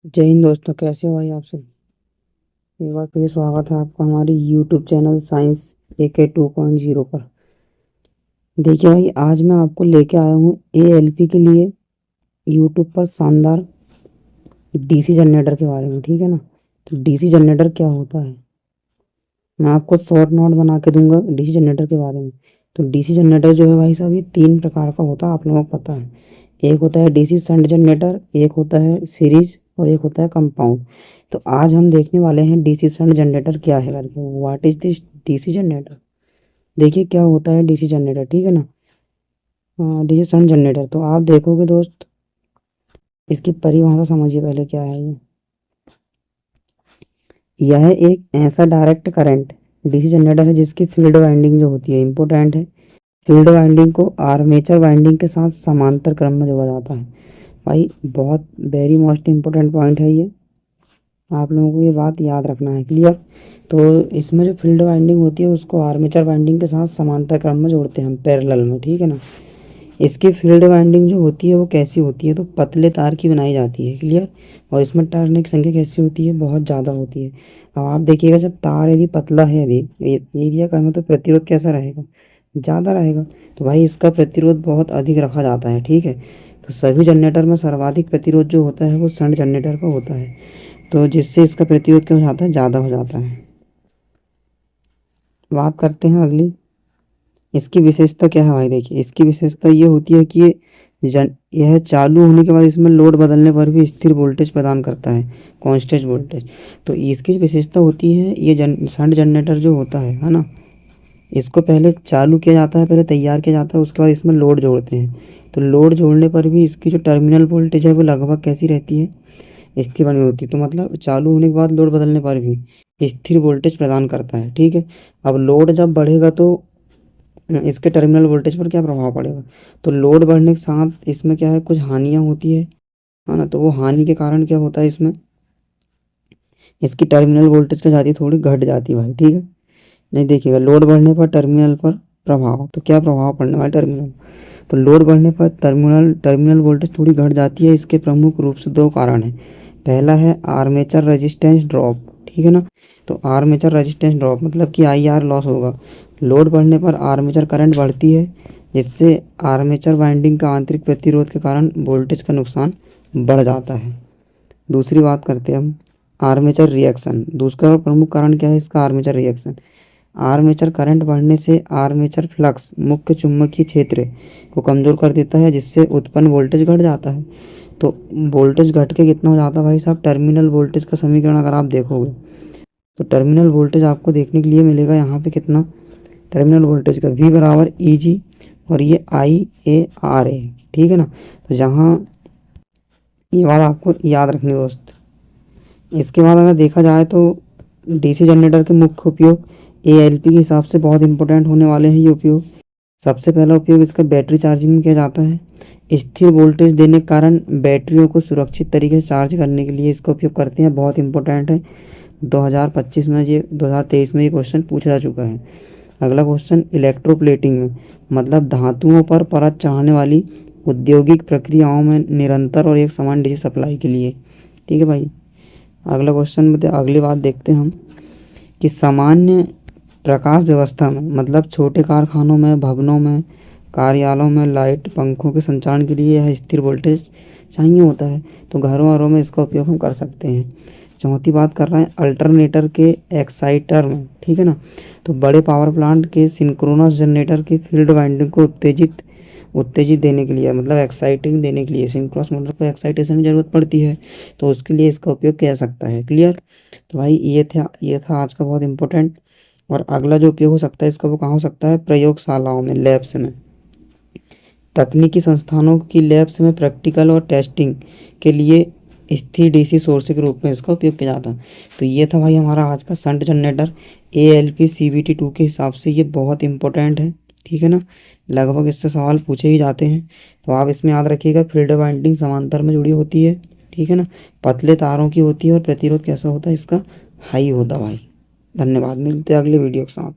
जय हिंद दोस्तों, कैसे हो भाई आप सब। एक बार फिर स्वागत है आपका हमारी यूट्यूब चैनल साइंस AK 2.0 पर। देखिए भाई, आज मैं आपको लेके आया हूँ ALP के लिए यूट्यूब पर शानदार DC जनरेटर के बारे में। ठीक है ना। तो DC जनरेटर क्या होता है, मैं आपको शॉर्ट नोट बना के दूंगा DC जनरेटर के बारे में। तो DC जनरेटर जो है भाई साहब, ये 3 प्रकार का होता है, आप लोगों को पता है। एक होता है DC शंट जनरेटर, एक होता है सीरीज और एक होता है कंपाउंड। तो आज हम देखने वाले हैं DC शंट जनरेटर क्या है करके, what is this DC generator. देखिए क्या होता है DC जनरेटर, ठीक है ना। DC शंट जनरेटर तो आप देखोगे दोस्त, इसकी परिभाषा समझिए पहले क्या है ये। यह एक ऐसा डायरेक्ट करंट DC जनरेटर है जिसकी फील्ड वाइंडिंग जो होती है इम्पोर्टेंट है। फील्ड वाइंडिंग को आर्मेचर वाइंडिंग के साथ समांतर क्रम में जोड़ा जाता है। भाई बहुत वेरी मोस्ट इम्पोर्टेंट पॉइंट है ये, आप लोगों को ये बात याद रखना है। क्लियर। तो इसमें जो फील्ड वाइंडिंग होती है उसको आर्मेचर वाइंडिंग के साथ समांतर क्रम में जोड़ते हैं हम, पैरेलल में। ठीक है ना। इसकी फील्ड वाइंडिंग जो होती है वो कैसी होती है, तो पतले तार की बनाई जाती है। क्लियर। और इसमें टर्न की संख्या कैसी होती है, बहुत ज़्यादा होती है। अब आप देखिएगा, जब तार यदि पतला है, यदि एरिया का है, तो प्रतिरोध कैसा रहेगा, ज़्यादा रहेगा। तो भाई इसका प्रतिरोध बहुत अधिक रखा जाता है। ठीक है। तो सभी जनरेटर में सर्वाधिक प्रतिरोध जो होता है वो शंट जनरेटर का होता है, तो जिससे इसका प्रतिरोध क्या हो जाता है, ज़्यादा हो जाता है। बात करते हैं अगली, इसकी विशेषता क्या है भाई। देखिए इसकी विशेषता ये होती है कि यह चालू होने के बाद इसमें लोड बदलने पर भी स्थिर वोल्टेज प्रदान करता है, कांस्टेंट वोल्टेज। तो इसकी विशेषता होती है, ये शंट जनरेटर जो होता है ना, इसको पहले चालू किया जाता है, पहले तैयार किया जाता है, उसके बाद इसमें लोड जोड़ते हैं। तो लोड जोड़ने पर भी इसकी जो टर्मिनल वोल्टेज है वो लगभग कैसी रहती है, स्थिर बनी होती है। तो मतलब चालू होने के बाद लोड बदलने पर भी स्थिर वोल्टेज प्रदान करता है। ठीक है। अब लोड जब बढ़ेगा तो इसके टर्मिनल वोल्टेज पर क्या प्रभाव पड़ेगा, तो लोड बढ़ने के साथ इसमें क्या है, कुछ हानियाँ होती है ना। तो वो हानि के कारण क्या होता है, इसमें इसकी टर्मिनल वोल्टेज क्या जाती है, थोड़ी घट जाती है भाई। ठीक है। नहीं देखिएगा, लोड बढ़ने पर टर्मिनल पर प्रभाव, तो क्या प्रभाव पड़ने वाला टर्मिनल, तो लोड बढ़ने पर टर्मिनल वोल्टेज थोड़ी घट जाती है। इसके प्रमुख रूप से 2 कारण हैं। पहला है आर्मेचर रेजिस्टेंस ड्रॉप। ठीक है ना। तो आर्मेचर रेजिस्टेंस ड्रॉप मतलब कि IR लॉस होगा। लोड बढ़ने पर आर्मेचर करंट बढ़ती है, जिससे आर्मेचर वाइंडिंग का आंतरिक प्रतिरोध के कारण वोल्टेज का नुकसान बढ़ जाता है। दूसरी बात करते हैं हम, आर्मेचर रिएक्शन। दूसरा प्रमुख कारण क्या है इसका, आर्मेचर रिएक्शन। आर्मेचर करंट बढ़ने से आर्मेचर फ्लक्स मुख्य चुंबकीय क्षेत्र को कमज़ोर कर देता है, जिससे उत्पन्न वोल्टेज घट जाता है। तो वोल्टेज घट के कितना हो जाता है भाई साहब, टर्मिनल वोल्टेज का समीकरण अगर आप देखोगे तो टर्मिनल वोल्टेज आपको देखने के लिए मिलेगा यहाँ पे कितना, टर्मिनल वोल्टेज का V बराबर EG और ये IAR है। ठीक है ना। तो जहाँ ये बात आपको याद रखनी है दोस्त। इसके बाद अगर देखा जाए तो DC जनरेटर के मुख्य उपयोग ALP के हिसाब से बहुत इंपॉर्टेंट होने वाले हैं ये उपयोग। सबसे पहला उपयोग इसका बैटरी चार्जिंग में किया जाता है। स्थिर वोल्टेज देने के कारण बैटरियों को सुरक्षित तरीके से चार्ज करने के लिए इसका उपयोग करते हैं, बहुत इंपॉर्टेंट है। 2023 में ये क्वेश्चन पूछा जा चुका है। अगला क्वेश्चन, इलेक्ट्रोप्लेटिंग में मतलब धातुओं पर परत चढ़ाने वाली औद्योगिक प्रक्रियाओं में निरंतर और एक समान DC सप्लाई के लिए। ठीक है भाई। अगला क्वेश्चन में अगली बात देखते हैं हम कि सामान्य प्रकाश व्यवस्था में मतलब छोटे कारखानों में, भवनों में, कार्यालयों में लाइट पंखों के संचालन के लिए यह स्थिर वोल्टेज चाहिए होता है। तो घरों घरों में इसका उपयोग हम कर सकते हैं। चौथी बात कर रहे हैं अल्टरनेटर के एक्साइटर में। ठीक है ना। तो बड़े पावर प्लांट के सिंक्रोनस जनरेटर के फील्ड वाइंडिंग को उत्तेजित देने के लिए, मतलब एक्साइटिंग देने के लिए, सिंक्रोनस मोटर को एक्साइटेशन की जरूरत पड़ती है, तो उसके लिए इसका उपयोग किया जा सकता है। क्लियर। तो भाई ये था आज का बहुत इंपॉर्टेंट। और अगला जो उपयोग हो सकता है इसका, वो कहाँ हो सकता है, प्रयोगशालाओं में, लैब्स में, तकनीकी संस्थानों की लैब्स में प्रैक्टिकल और टेस्टिंग के लिए स्थिर DC सोर्स के रूप में इसका उपयोग किया जाता है। तो ये था भाई हमारा आज का शंट जनरेटर ALP CVT 2 के हिसाब से ये बहुत इंपॉर्टेंट है। ठीक है ना। लगभग इससे सवाल पूछे ही जाते हैं, तो आप इसमें याद रखिएगा फील्ड वाइंडिंग समांतर में जुड़ी होती है। ठीक है ना। पतले तारों की होती है और प्रतिरोध कैसा होता है इसका, हाई होता है भाई। धन्यवाद, मिलते हैं अगले वीडियो के साथ।